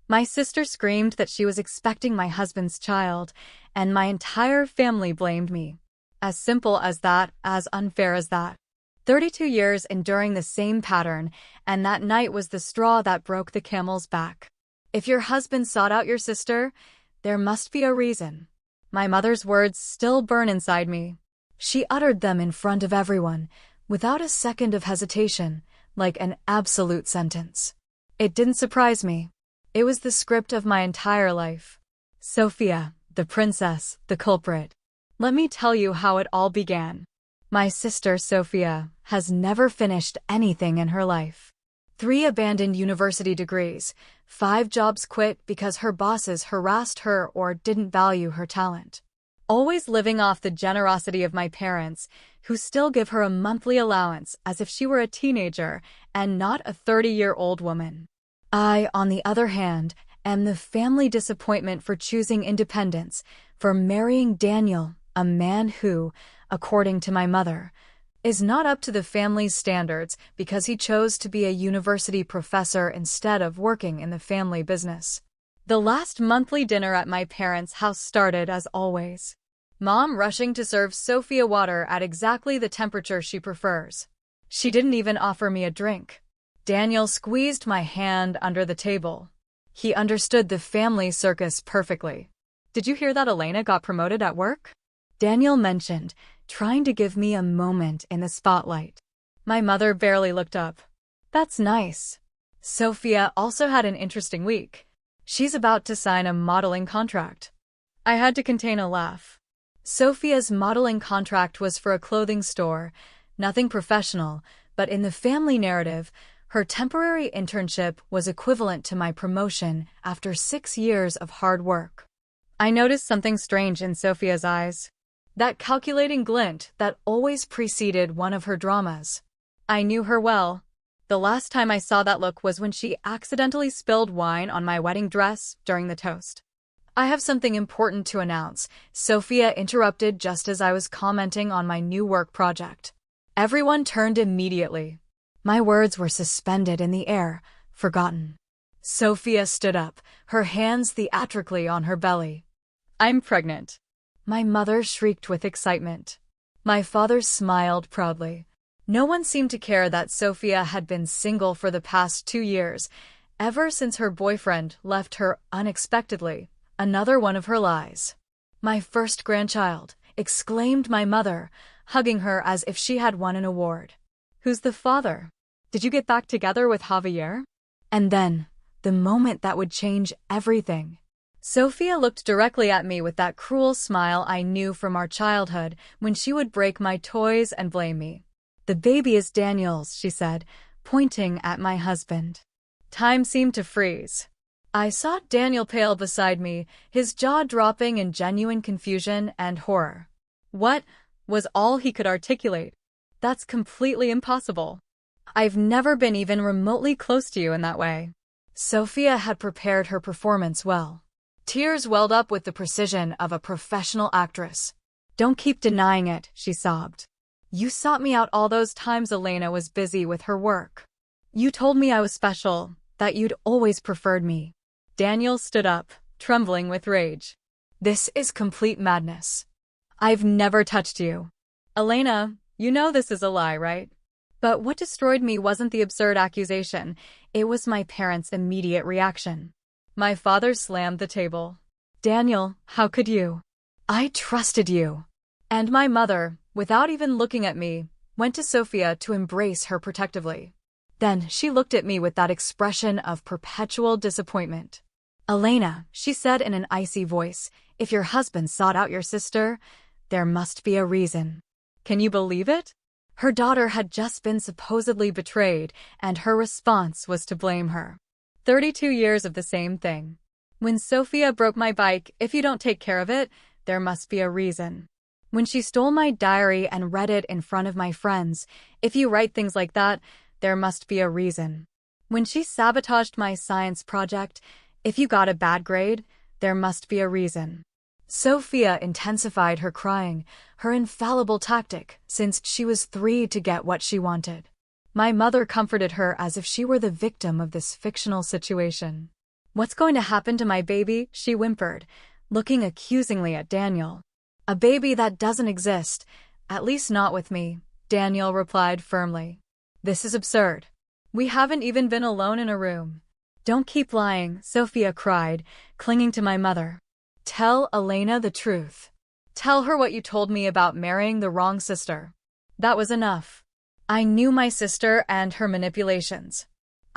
My sister screamed that she was expecting my husband's child, and my entire family blamed me. As simple as that, as unfair as that. 32 years enduring the same pattern, and that night was the straw that broke the camel's back. If your husband sought out your sister, there must be a reason. My mother's words still burn inside me. She uttered them in front of everyone, without a second of hesitation, like an absolute sentence. It didn't surprise me. It was the script of my entire life. Sophia, the princess, the culprit. Let me tell you how it all began. My sister, Sophia, has never finished anything in her life. 3 abandoned university degrees, 5 jobs quit because her bosses harassed her or didn't value her talent. Always living off the generosity of my parents, who still give her a monthly allowance as if she were a teenager and not a 30-year-old woman. I, on the other hand, am the family disappointment for choosing independence, for marrying Daniel, a man who, according to my mother, is not up to the family's standards because he chose to be a university professor instead of working in the family business. The last monthly dinner at my parents' house started as always. Mom rushing to serve Sophia water at exactly the temperature she prefers. She didn't even offer me a drink. Daniel squeezed my hand under the table. He understood the family circus perfectly. Did you hear that Elena got promoted at work? Daniel mentioned, trying to give me a moment in the spotlight. My mother barely looked up. That's nice. Sophia also had an interesting week. She's about to sign a modeling contract. I had to contain a laugh. Sophia's modeling contract was for a clothing store, nothing professional, but in the family narrative, her temporary internship was equivalent to my promotion after 6 years of hard work. I noticed something strange in Sophia's eyes. That calculating glint that always preceded one of her dramas. I knew her well. The last time I saw that look was when she accidentally spilled wine on my wedding dress during the toast. I have something important to announce, Sophia interrupted just as I was commenting on my new work project. Everyone turned immediately. My words were suspended in the air, forgotten. Sophia stood up, her hands theatrically on her belly. I'm pregnant. My mother shrieked with excitement. My father smiled proudly. No one seemed to care that Sophia had been single for the past 2 years, ever since her boyfriend left her unexpectedly, another one of her lies. My first grandchild, exclaimed my mother, hugging her as if she had won an award. Who's the father? Did you get back together with Javier? And then, the moment that would change everything. Sophia looked directly at me with that cruel smile I knew from our childhood when she would break my toys and blame me. The baby is Daniel's, she said, pointing at my husband. Time seemed to freeze. I saw Daniel pale beside me, his jaw dropping in genuine confusion and horror. What was all he could articulate? That's completely impossible. I've never been even remotely close to you in that way. Sophia had prepared her performance well. Tears welled up with the precision of a professional actress. Don't keep denying it, she sobbed. You sought me out all those times Elena was busy with her work. You told me I was special, that you'd always preferred me. Daniel stood up, trembling with rage. This is complete madness. I've never touched you. Elena, you know this is a lie, right? But what destroyed me wasn't the absurd accusation, it was my parents' immediate reaction. My father slammed the table. Daniel, how could you? I trusted you. And my mother, without even looking at me, went to Sophia to embrace her protectively. Then she looked at me with that expression of perpetual disappointment. Elena, she said in an icy voice, if your husband sought out your sister, there must be a reason. Can you believe it? Her daughter had just been supposedly betrayed, and her response was to blame her. 32 years of the same thing. When Sophia broke my bike, if you don't take care of it, there must be a reason. When she stole my diary and read it in front of my friends, if you write things like that, there must be a reason. When she sabotaged my science project, if you got a bad grade, there must be a reason. Sophia intensified her crying, her infallible tactic, since she was 3 to get what she wanted. My mother comforted her as if she were the victim of this fictional situation. What's going to happen to my baby? She whimpered, looking accusingly at Daniel. A baby that doesn't exist, at least not with me, Daniel replied firmly. This is absurd. We haven't even been alone in a room. Don't keep lying, Sophia cried, clinging to my mother. Tell Elena the truth. Tell her what you told me about marrying the wrong sister. That was enough. I knew my sister and her manipulations.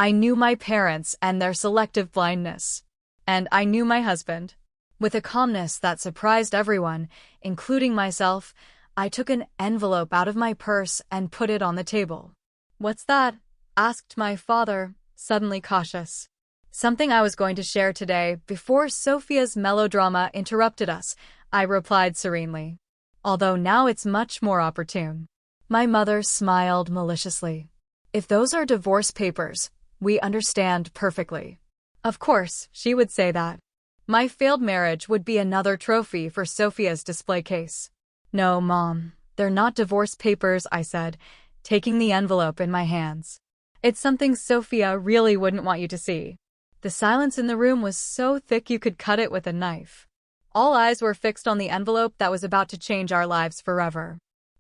I knew my parents and their selective blindness. And I knew my husband. With a calmness that surprised everyone, including myself, I took an envelope out of my purse and put it on the table. What's that? Asked my father, suddenly cautious. Something I was going to share today before Sophia's melodrama interrupted us, I replied serenely. Although now it's much more opportune. My mother smiled maliciously. If those are divorce papers, we understand perfectly. Of course, she would say that. My failed marriage would be another trophy for Sophia's display case. No, Mom, they're not divorce papers, I said, taking the envelope in my hands. It's something Sophia really wouldn't want you to see. The silence in the room was so thick you could cut it with a knife. All eyes were fixed on the envelope that was about to change our lives forever.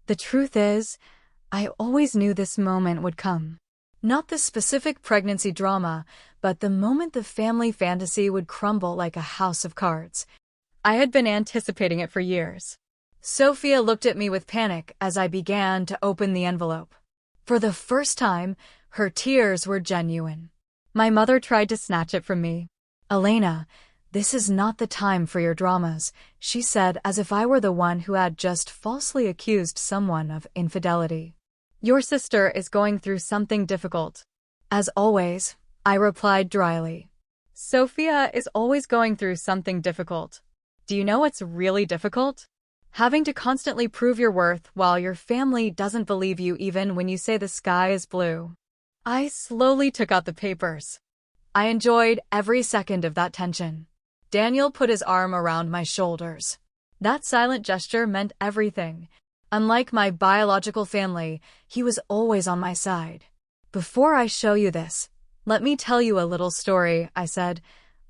The truth is, I always knew this moment would come. Not the specific pregnancy drama, but the moment the family fantasy would crumble like a house of cards. I had been anticipating it for years. Sophia looked at me with panic as I began to open the envelope. For the first time, her tears were genuine. My mother tried to snatch it from me. Elena, this is not the time for your dramas, she said as if I were the one who had just falsely accused someone of infidelity. Your sister is going through something difficult. As always, I replied dryly. Sophia is always going through something difficult. Do you know what's really difficult? Having to constantly prove your worth while your family doesn't believe you even when you say the sky is blue. I slowly took out the papers. I enjoyed every second of that tension. Daniel put his arm around my shoulders. That silent gesture meant everything. Unlike my biological family, he was always on my side. Before I show you this, let me tell you a little story, I said,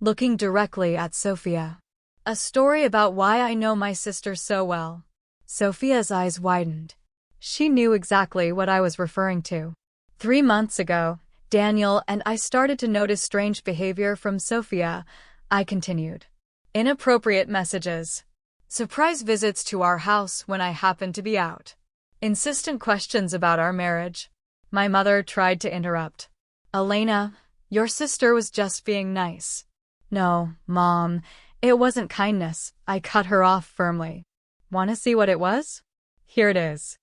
looking directly at Sophia. A story about why I know my sister so well. Sophia's eyes widened. She knew exactly what I was referring to. 3 months ago, Daniel and I started to notice strange behavior from Sophia, I continued. Inappropriate messages. Surprise visits to our house when I happened to be out. Insistent questions about our marriage. My mother tried to interrupt. Elena, your sister was just being nice. No, Mom, it wasn't kindness, I cut her off firmly. Want to see what it was? Here it is.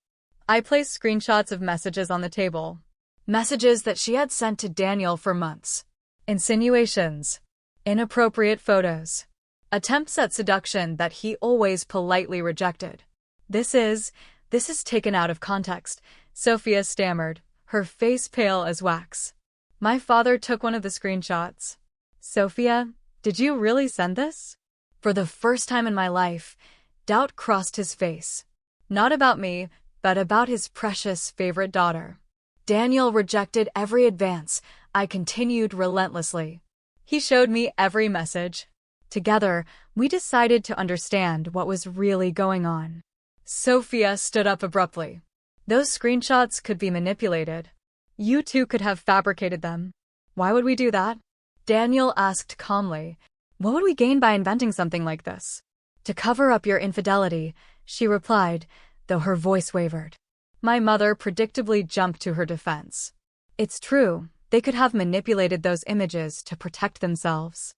I placed screenshots of messages on the table. Messages that she had sent to Daniel for months. Insinuations. Inappropriate photos. Attempts at seduction that he always politely rejected. This is taken out of context, Sophia stammered, her face pale as wax. My father took one of the screenshots. Sophia, did you really send this? For the first time in my life, doubt crossed his face. Not about me, but about his precious favorite daughter. Daniel rejected every advance, I continued relentlessly. He showed me every message. Together, we decided to understand what was really going on. Sophia stood up abruptly. Those screenshots could be manipulated. You two could have fabricated them. Why would we do that? Daniel asked calmly. What would we gain by inventing something like this? To cover up your infidelity, she replied, though her voice wavered. My mother predictably jumped to her defense. It's true, they could have manipulated those images to protect themselves.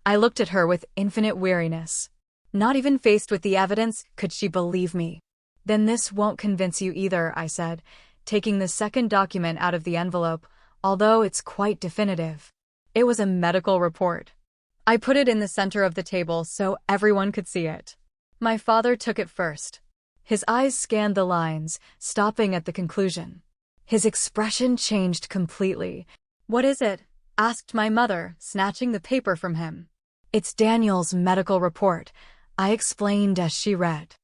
I looked at her with infinite weariness. Not even faced with the evidence could she believe me. Then this won't convince you either, I said, taking the second document out of the envelope, although it's quite definitive. It was a medical report. I put it in the center of the table so everyone could see it. My father took it first. His eyes scanned the lines, stopping at the conclusion. His expression changed completely. What is it? Asked my mother, snatching the paper from him. It's Daniel's medical report, I explained as she read.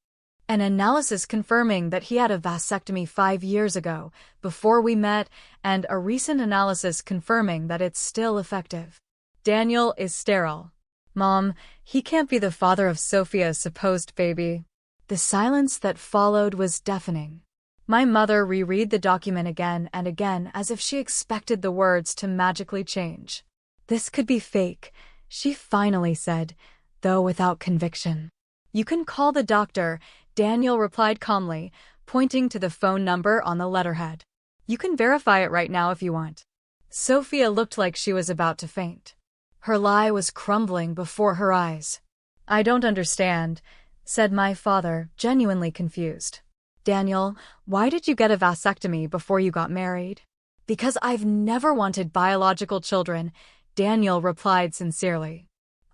An analysis confirming that he had a vasectomy 5 years ago, before we met, and a recent analysis confirming that it's still effective. Daniel is sterile. Mom, he can't be the father of Sophia's supposed baby. The silence that followed was deafening. My mother reread the document again and again as if she expected the words to magically change. This could be fake, she finally said, though without conviction. You can call the doctor, Daniel replied calmly, pointing to the phone number on the letterhead. You can verify it right now if you want. Sophia looked like she was about to faint. Her lie was crumbling before her eyes. I don't understand, said my father, genuinely confused. Daniel, why did you get a vasectomy before you got married? Because I've never wanted biological children, Daniel replied sincerely.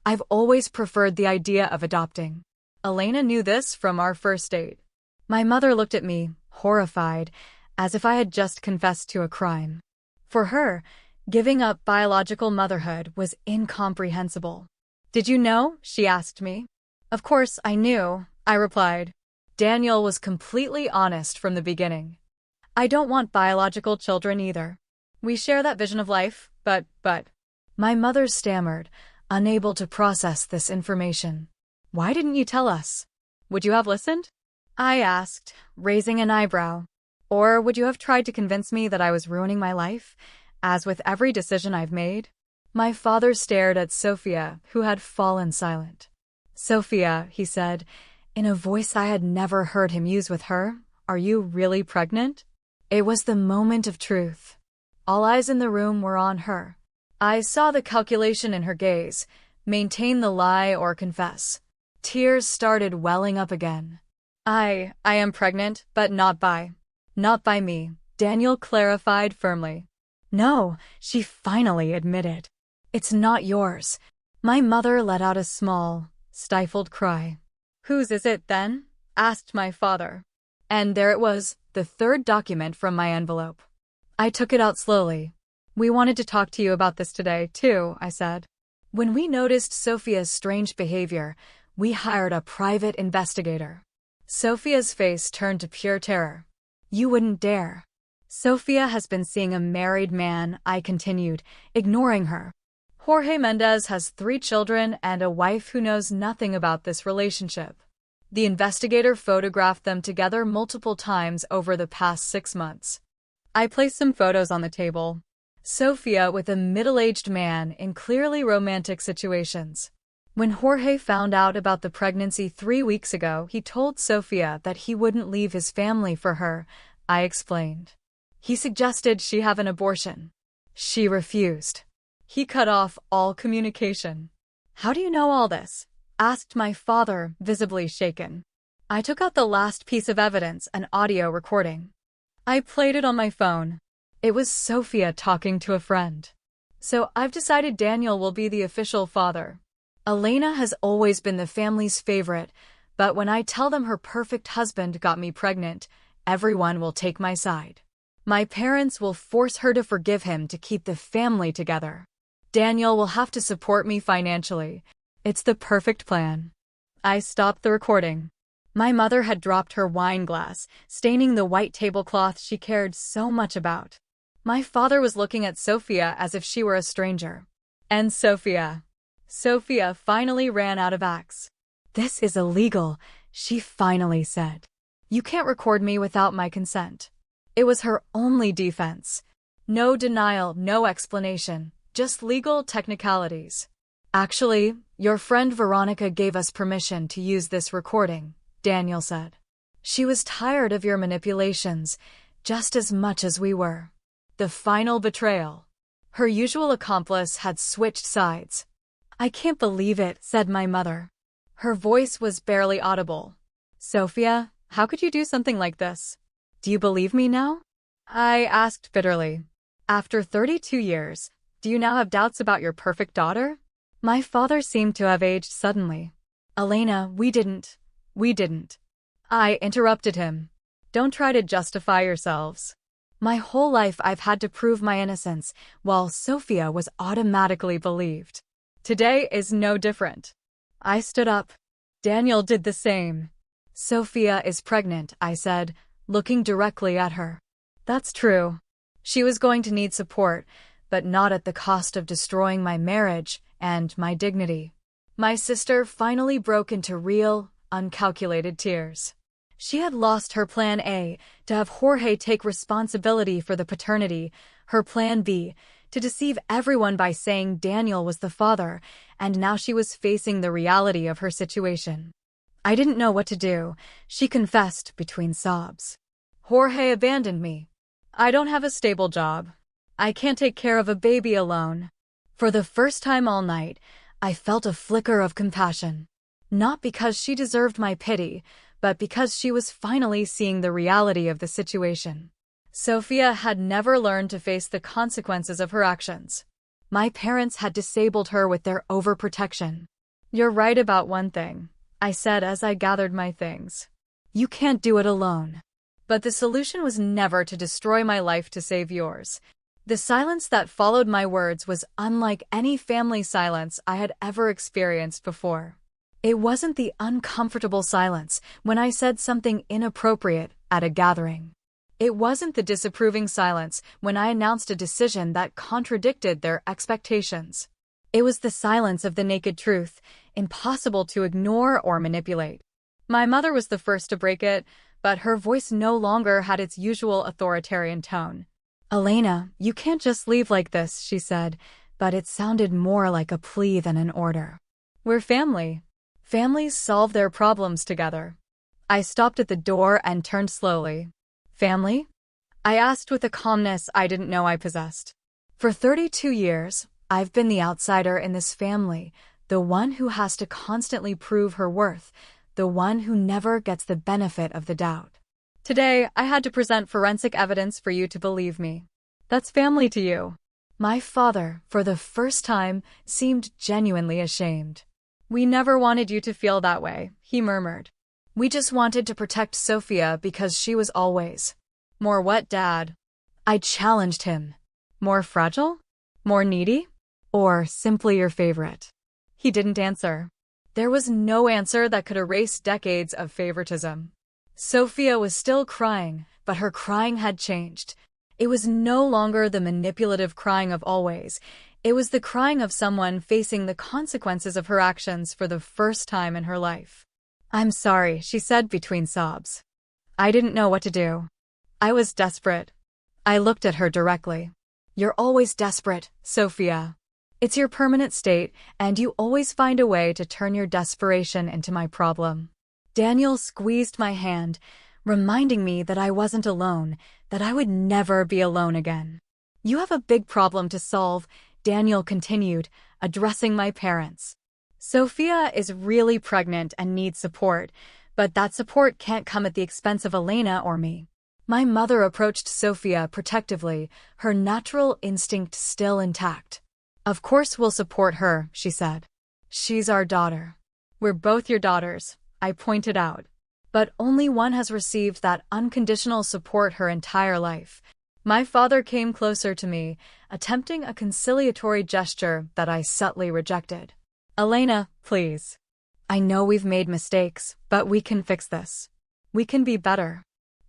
I've always preferred the idea of adopting. Elena knew this from our first date. My mother looked at me, horrified, as if I had just confessed to a crime. For her, giving up biological motherhood was incomprehensible. Did you know? She asked me. Of course I knew, I replied. Daniel was completely honest from the beginning. I don't want biological children either. We share that vision of life, but... My mother stammered, unable to process this information. Why didn't you tell us? Would you have listened? I asked, raising an eyebrow. Or would you have tried to convince me that I was ruining my life, as with every decision I've made? My father stared at Sophia, who had fallen silent. Sophia, he said, in a voice I had never heard him use with her, are you really pregnant? It was the moment of truth. All eyes in the room were on her. I saw the calculation in her gaze, maintain the lie or confess. Tears started welling up again. I am pregnant, but not by me, Daniel clarified firmly. No, she finally admitted. It's not yours. My mother let out a small, stifled cry. Whose is it then? Asked my father. And there it was, the third document from my envelope. I took it out slowly. We wanted to talk to you about this today, too, I said. When we noticed Sophia's strange behavior, we hired a private investigator. Sophia's face turned to pure terror. You wouldn't dare. Sophia has been seeing a married man, I continued, ignoring her. Jorge Mendez has 3 children and a wife who knows nothing about this relationship. The investigator photographed them together multiple times over the past 6 months. I placed some photos on the table. Sophia with a middle-aged man in clearly romantic situations. When Jorge found out about the pregnancy 3 weeks ago, he told Sophia that he wouldn't leave his family for her, I explained. He suggested she have an abortion. She refused. He cut off all communication. How do you know all this? Asked my father, visibly shaken. I took out the last piece of evidence, an audio recording. I played it on my phone. It was Sophia talking to a friend. So I've decided Daniel will be the official father. Elena has always been the family's favorite, but when I tell them her perfect husband got me pregnant, everyone will take my side. My parents will force her to forgive him to keep the family together. Daniel will have to support me financially. It's the perfect plan. I stopped the recording. My mother had dropped her wine glass, staining the white tablecloth she cared so much about. My father was looking at Sophia as if she were a stranger. And Sophia finally ran out of acts. This is illegal, she finally said. You can't record me without my consent. It was her only defense. No denial, no explanation, just legal technicalities. Actually, your friend Veronica gave us permission to use this recording, Daniel said. She was tired of your manipulations, just as much as we were. The final betrayal. Her usual accomplice had switched sides. I can't believe it, said my mother. Her voice was barely audible. Sophia, how could you do something like this? Do you believe me now? I asked bitterly. After 32 years, do you now have doubts about your perfect daughter? My father seemed to have aged suddenly. Elena, we didn't. I interrupted him. Don't try to justify yourselves. My whole life I've had to prove my innocence, while Sophia was automatically believed. Today is no different. I stood up. Daniel did the same. Sophia is pregnant, I said, looking directly at her. That's true. She was going to need support, but not at the cost of destroying my marriage and my dignity. My sister finally broke into real, uncalculated tears. She had lost her plan A, to have Jorge take responsibility for the paternity, her plan B, to deceive everyone by saying Daniel was the father, and now she was facing the reality of her situation. I didn't know what to do, she confessed between sobs. Jorge abandoned me. I don't have a stable job. I can't take care of a baby alone. For the first time all night, I felt a flicker of compassion. Not because she deserved my pity, but because she was finally seeing the reality of the situation. Sophia had never learned to face the consequences of her actions. My parents had disabled her with their overprotection. You're right about one thing, I said as I gathered my things. You can't do it alone. But the solution was never to destroy my life to save yours. The silence that followed my words was unlike any family silence I had ever experienced before. It wasn't the uncomfortable silence when I said something inappropriate at a gathering. It wasn't the disapproving silence when I announced a decision that contradicted their expectations. It was the silence of the naked truth, impossible to ignore or manipulate. My mother was the first to break it, but her voice no longer had its usual authoritarian tone. Elena, you can't just leave like this, she said, but it sounded more like a plea than an order. We're family. Families solve their problems together. I stopped at the door and turned slowly. Family? I asked with a calmness I didn't know I possessed. For 32 years, I've been the outsider in this family, the one who has to constantly prove her worth, the one who never gets the benefit of the doubt. Today, I had to present forensic evidence for you to believe me. That's family to you. My father, for the first time, seemed genuinely ashamed. We never wanted you to feel that way, he murmured. We just wanted to protect Sophia because she was always. More what, Dad? I challenged him. More fragile? More needy? Or simply your favorite? He didn't answer. There was no answer that could erase decades of favoritism. Sophia was still crying, but her crying had changed. It was no longer the manipulative crying of always. It was the crying of someone facing the consequences of her actions for the first time in her life. I'm sorry, she said between sobs. I didn't know what to do. I was desperate. I looked at her directly. You're always desperate, Sophia. It's your permanent state, and you always find a way to turn your desperation into my problem. Daniel squeezed my hand, reminding me that I wasn't alone, that I would never be alone again. You have a big problem to solve, Daniel continued, addressing my parents. Sophia is really pregnant and needs support, but that support can't come at the expense of Elena or me. My mother approached Sophia protectively, her natural instinct still intact. Of course we'll support her, she said. She's our daughter. We're both your daughters, I pointed out. But only one has received that unconditional support her entire life. My father came closer to me, attempting a conciliatory gesture that I subtly rejected. Elena, please. I know we've made mistakes, but we can fix this. We can be better.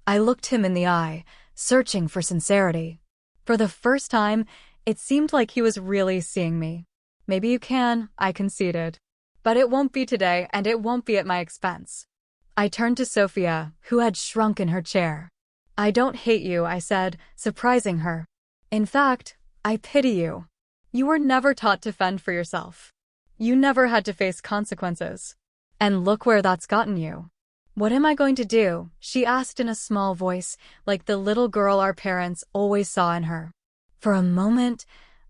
I looked him in the eye, searching for sincerity. For the first time, it seemed like he was really seeing me. Maybe you can, I conceded. But it won't be today, and it won't be at my expense. I turned to Sophia, who had shrunk in her chair. I don't hate you, I said, surprising her. In fact, I pity you. You were never taught to fend for yourself. You never had to face consequences. And look where that's gotten you. What am I going to do? She asked in a small voice, like the little girl our parents always saw in her. For a moment,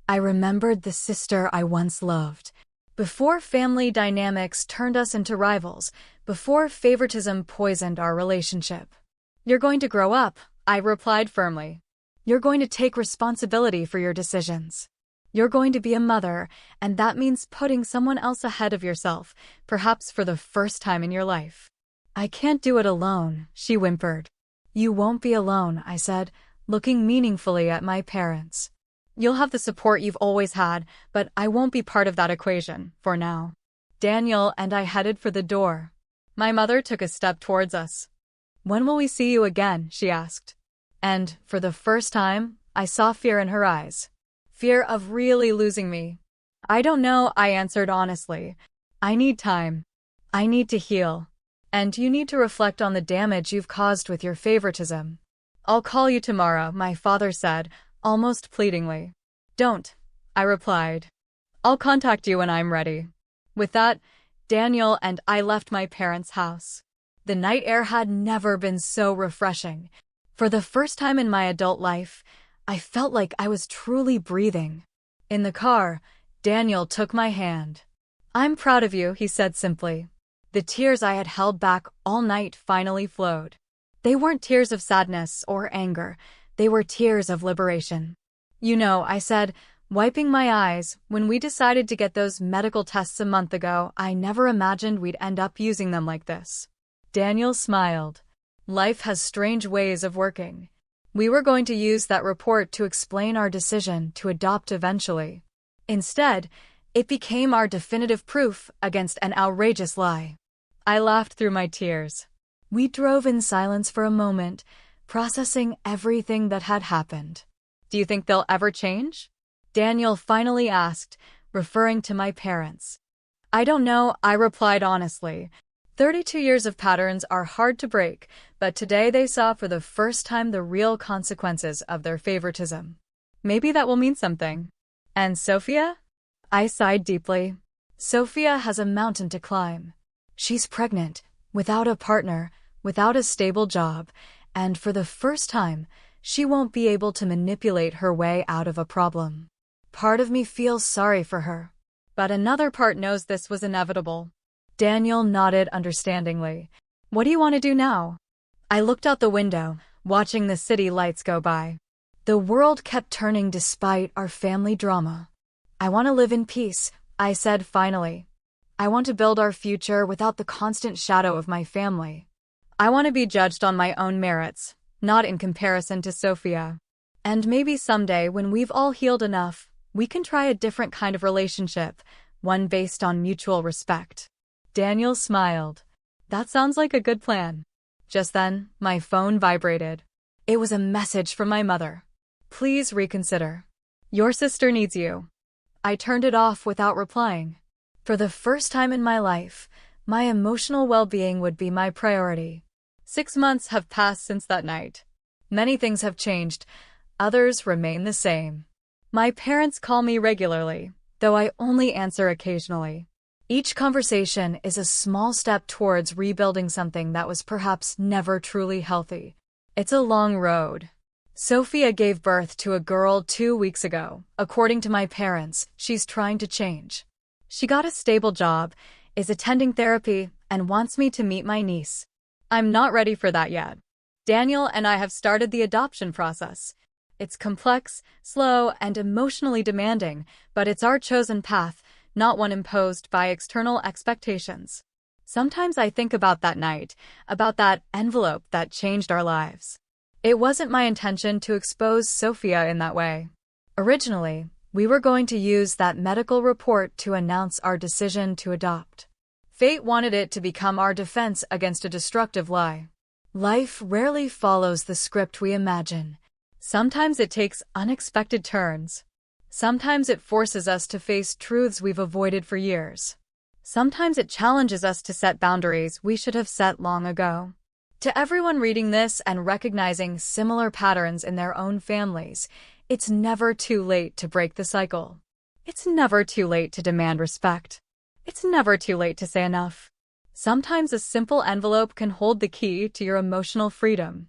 I remembered the sister I once loved. Before family dynamics turned us into rivals, before favoritism poisoned our relationship. You're going to grow up, I replied firmly. You're going to take responsibility for your decisions. You're going to be a mother, and that means putting someone else ahead of yourself, perhaps for the first time in your life. I can't do it alone, she whimpered. You won't be alone, I said, looking meaningfully at my parents. You'll have the support you've always had, but I won't be part of that equation, for now. Daniel and I headed for the door. My mother took a step towards us. When will we see you again? She asked. And, for the first time, I saw fear in her eyes. fear of really losing me. I don't know, I answered honestly. I need time. I need to heal. And you need to reflect on the damage you've caused with your favoritism. I'll call you tomorrow, my father said, almost pleadingly. Don't, I replied. I'll contact you when I'm ready. With that, Daniel and I left my parents' house. The night air had never been so refreshing. For the first time in my adult life, I felt like I was truly breathing. In the car, Daniel took my hand. I'm proud of you, he said simply. The tears I had held back all night finally flowed. They weren't tears of sadness or anger. They were tears of liberation. You know, I said, wiping my eyes, when we decided to get those medical tests a month ago, I never imagined we'd end up using them like this. Daniel smiled. Life has strange ways of working. We were going to use that report to explain our decision to adopt eventually. Instead, it became our definitive proof against an outrageous lie. I laughed through my tears. We drove in silence for a moment, processing everything that had happened. Do you think they'll ever change? Daniel finally asked, referring to my parents. I don't know, I replied honestly. 32 years of patterns are hard to break, but today they saw for the first time the real consequences of their favoritism. Maybe that will mean something. And Sophia? I sighed deeply. Sophia has a mountain to climb. She's pregnant, without a partner, without a stable job, and for the first time, she won't be able to manipulate her way out of a problem. Part of me feels sorry for her, but another part knows this was inevitable. Daniel nodded understandingly. What do you want to do now? I looked out the window, watching the city lights go by. The world kept turning despite our family drama. I want to live in peace, I said finally. I want to build our future without the constant shadow of my family. I want to be judged on my own merits, not in comparison to Sophia. And maybe someday when we've all healed enough, we can try a different kind of relationship, one based on mutual respect. Daniel smiled. That sounds like a good plan. Just then, my phone vibrated. It was a message from my mother. Please reconsider. Your sister needs you. I turned it off without replying. For the first time in my life, my emotional well-being would be my priority. 6 months have passed since that night. Many things have changed. Others remain the same. My parents call me regularly, though I only answer occasionally. Each conversation is a small step towards rebuilding something that was perhaps never truly healthy. It's a long road. Sophia gave birth to a girl 2 weeks ago. According to my parents, she's trying to change. She got a stable job, is attending therapy, and wants me to meet my niece. I'm not ready for that yet. Daniel and I have started the adoption process. It's complex, slow, and emotionally demanding, but it's our chosen path, not one imposed by external expectations. Sometimes I think about that night, about that envelope that changed our lives. It wasn't my intention to expose Sophia in that way. Originally, we were going to use that medical report to announce our decision to adopt. Fate wanted it to become our defense against a destructive lie. Life rarely follows the script we imagine. Sometimes it takes unexpected turns. Sometimes it forces us to face truths we've avoided for years. Sometimes it challenges us to set boundaries we should have set long ago. To everyone reading this and recognizing similar patterns in their own families, it's never too late to break the cycle. It's never too late to demand respect. It's never too late to say enough. Sometimes a simple envelope can hold the key to your emotional freedom.